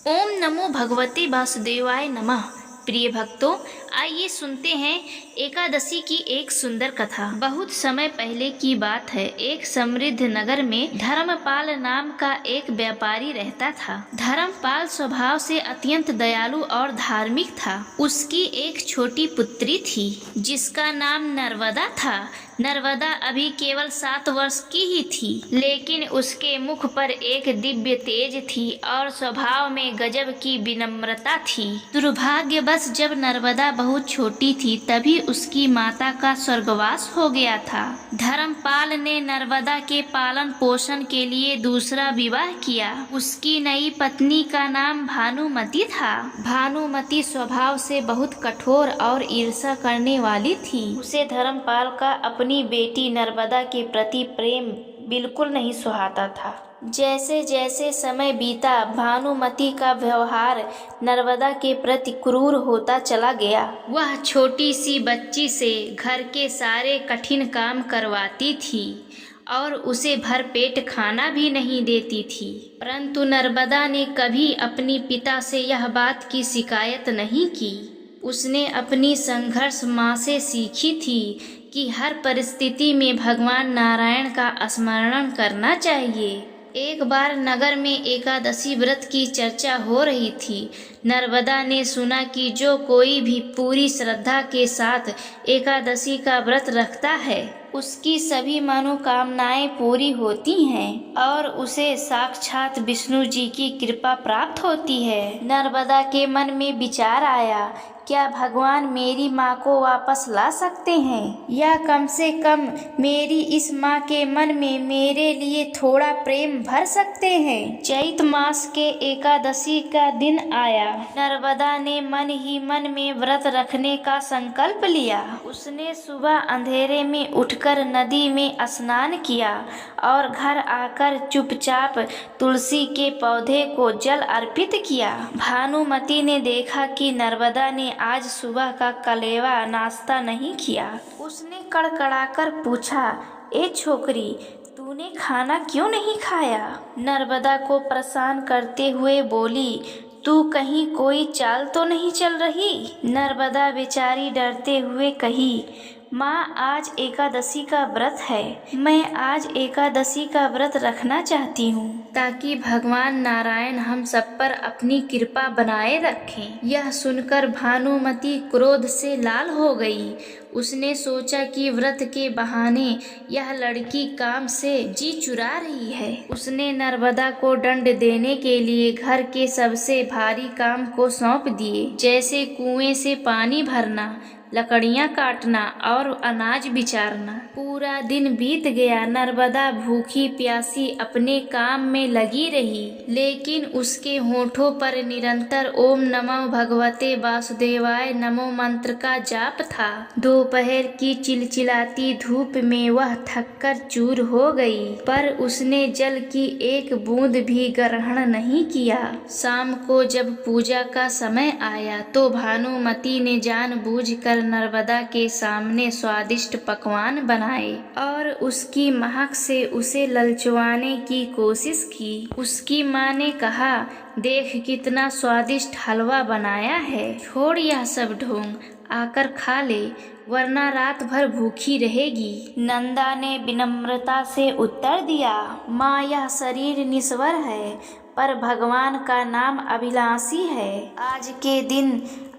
ओम नमो भगवते वासुदेवाय नमः। प्रिय भक्तों, आइए सुनते हैं एकादशी की एक सुंदर कथा। बहुत समय पहले की बात है। एक समृद्ध नगर में धर्मपाल नाम का एक व्यापारी रहता था। धर्मपाल स्वभाव से अत्यंत दयालु और धार्मिक था। उसकी एक छोटी पुत्री थी जिसका नाम नर्मदा था। नर्मदा अभी केवल 7 वर्ष की ही थी, लेकिन उसके मुख पर एक दिव्य तेज थी और स्वभाव में गजब की विनम्रता थी। दुर्भाग्यवश जब नर्मदा बहुत छोटी थी तभी उसकी माता का स्वर्गवास हो गया था। धर्मपाल ने नर्मदा के पालन पोषण के लिए दूसरा विवाह किया। उसकी नई पत्नी का नाम भानुमति था। भानुमति स्वभाव से बहुत कठोर और ईर्ष्या करने वाली थी। उसे धर्मपाल का अपनी बेटी नर्मदा के प्रति प्रेम बिल्कुल नहीं सुहाता था। जैसे जैसे समय बीता, भानुमति का व्यवहार नर्मदा के प्रति क्रूर होता चला गया। वह छोटी सी बच्ची से घर के सारे कठिन काम करवाती थी और उसे भरपेट खाना भी नहीं देती थी। परंतु नर्मदा ने कभी अपने पिता से यह बात की शिकायत नहीं की। उसने अपनी संघर्ष माँ से सीखी थी कि हर परिस्थिति में भगवान नारायण का स्मरण करना चाहिए। एक बार नगर में एकादशी व्रत की चर्चा हो रही थी। नर्मदा ने सुना कि जो कोई भी पूरी श्रद्धा के साथ एकादशी का व्रत रखता है उसकी सभी मनोकामनाएं पूरी होती हैं और उसे साक्षात विष्णु जी की कृपा प्राप्त होती है। नर्मदा के मन में विचार आया, क्या भगवान मेरी माँ को वापस ला सकते हैं, या कम से कम मेरी इस माँ के मन में मेरे लिए थोड़ा प्रेम भर सकते हैं। चैत मास के एकादशी का दिन आया। नर्मदा ने मन ही मन में व्रत रखने का संकल्प लिया। उसने सुबह अंधेरे में उठकर नदी में स्नान किया और घर आकर चुपचाप तुलसी के पौधे को जल अर्पित किया। भानुमति ने देखा कि नर्मदा ने आज सुबह का कलेवा नाश्ता नहीं किया। उसने कड़कड़ाकर पूछा, ए छोकरी, तूने खाना क्यों नहीं खाया? नर्मदा को परेशान करते हुए बोली, तू कहीं कोई चाल तो नहीं चल रही? नर्मदा बेचारी डरते हुए कही, माँ, आज एकादशी का व्रत है। मैं आज एकादशी का व्रत रखना चाहती हूँ ताकि भगवान नारायण हम सब पर अपनी कृपा बनाए रखें। यह सुनकर भानुमति क्रोध से लाल हो गई। उसने सोचा कि व्रत के बहाने यह लड़की काम से जी चुरा रही है। उसने नर्मदा को दंड देने के लिए घर के सबसे भारी काम को सौंप दिए, जैसे कुएं से पानी भरना, लकड़ियां काटना और अनाज बिचारना। पूरा दिन बीत गया। नर्मदा भूखी प्यासी अपने काम में लगी रही, लेकिन उसके होठों पर निरंतर ओम नमो भगवते वासुदेवाय नमो मंत्र का जाप था। दोपहर की चिलचिलाती धूप में वह थककर चूर हो गई, पर उसने जल की एक बूंद भी ग्रहण नहीं किया। शाम को जब पूजा का समय आया तो भानुमति ने जानबूझकर नर्मदा के सामने स्वादिष्ट पकवान बनाए और उसकी महक से उसे ललचवाने की कोशिश की। उसकी माँ ने कहा, देख कितना स्वादिष्ट हलवा बनाया है, छोड़ यह सब ढोंग, आकर खा ले, वरना रात भर भूखी रहेगी। नंदा ने विनम्रता से उत्तर दिया, माँ, यह शरीर निश्वर है पर भगवान का नाम अभिलाषी है। आज के दिन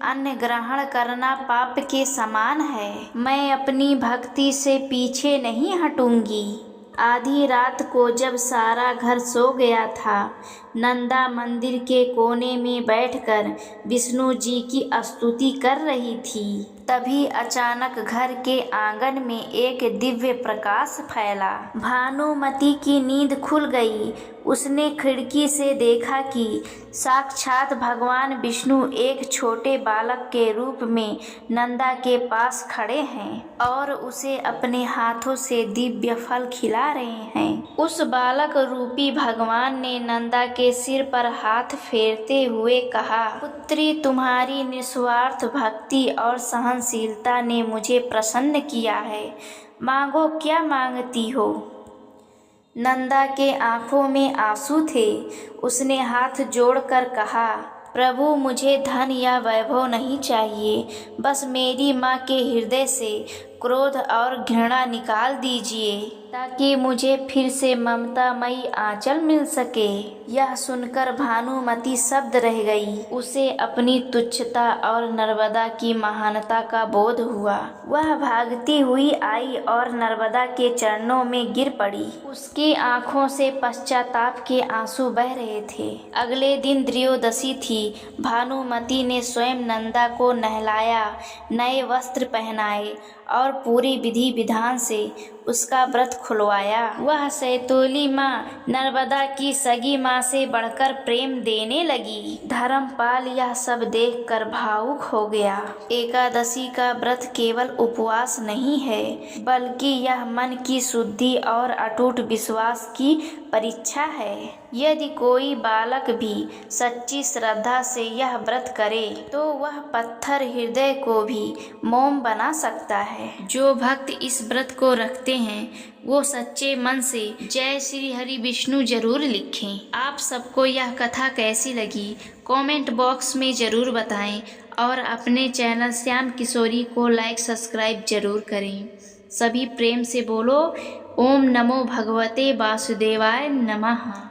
अन्न ग्रहण करना पाप के समान है। मैं अपनी भक्ति से पीछे नहीं हटूंगी। आधी रात को जब सारा घर सो गया था, नंदा मंदिर के कोने में बैठकर विष्णु जी की स्तुति कर रही थी। तभी अचानक घर के आंगन में एक दिव्य प्रकाश फैला। भानुमति की नींद खुल गई। उसने खिड़की से देखा कि साक्षात भगवान विष्णु एक छोटे बालक के रूप में नंदा के पास खड़े हैं और उसे अपने हाथों से दिव्य फल खिला रहे हैं। उस बालक रूपी भगवान ने नंदा के सिर पर हाथ फेरते हुए कहा, पुत्री, तुम्हारी निस्वार्थ भक्ति और सहनशीलता ने मुझे प्रसन्न किया है। मांगो, क्या मांगती हो? नंदा के आंखों में आंसू थे। उसने हाथ जोड़कर कहा, प्रभु मुझे धन या वैभव नहीं चाहिए, बस मेरी माँ के हृदय से क्रोध और घृणा निकाल दीजिए ताकि मुझे फिर से ममतामयी आंचल मिल सके। यह सुनकर भानुमति शब्द रह गई। उसे अपनी तुच्छता और नर्मदा की महानता का बोध हुआ। वह भागती हुई आई और नर्मदा के चरणों में गिर पड़ी। उसकी आंखों से पश्चाताप के आंसू बह रहे थे। अगले दिन त्रयोदशी थी। भानुमति ने स्वयं नंदा को नहलाया, नए वस्त्र पहनाए और पूरी विधि विधान से उसका व्रत खुलवाया। वह सैतोली माँ नर्मदा की सगी माँ से बढ़कर प्रेम देने लगी। धर्मपाल यह सब देखकर भावुक हो गया। एकादशी का व्रत केवल उपवास नहीं है, बल्कि यह मन की शुद्धि और अटूट विश्वास की परीक्षा है। यदि कोई बालक भी सच्ची श्रद्धा से यह व्रत करे तो वह पत्थर हृदय को भी मोम बना सकता है। जो भक्त इस व्रत को रखते हैं वो सच्चे मन से जय श्री हरि विष्णु जरूर लिखें। आप सबको यह कथा कैसी लगी कमेंट बॉक्स में जरूर बताएं और अपने चैनल श्याम किशोरी को लाइक सब्सक्राइब जरूर करें। सभी प्रेम से बोलो ओम नमो भगवते वासुदेवाय नमः।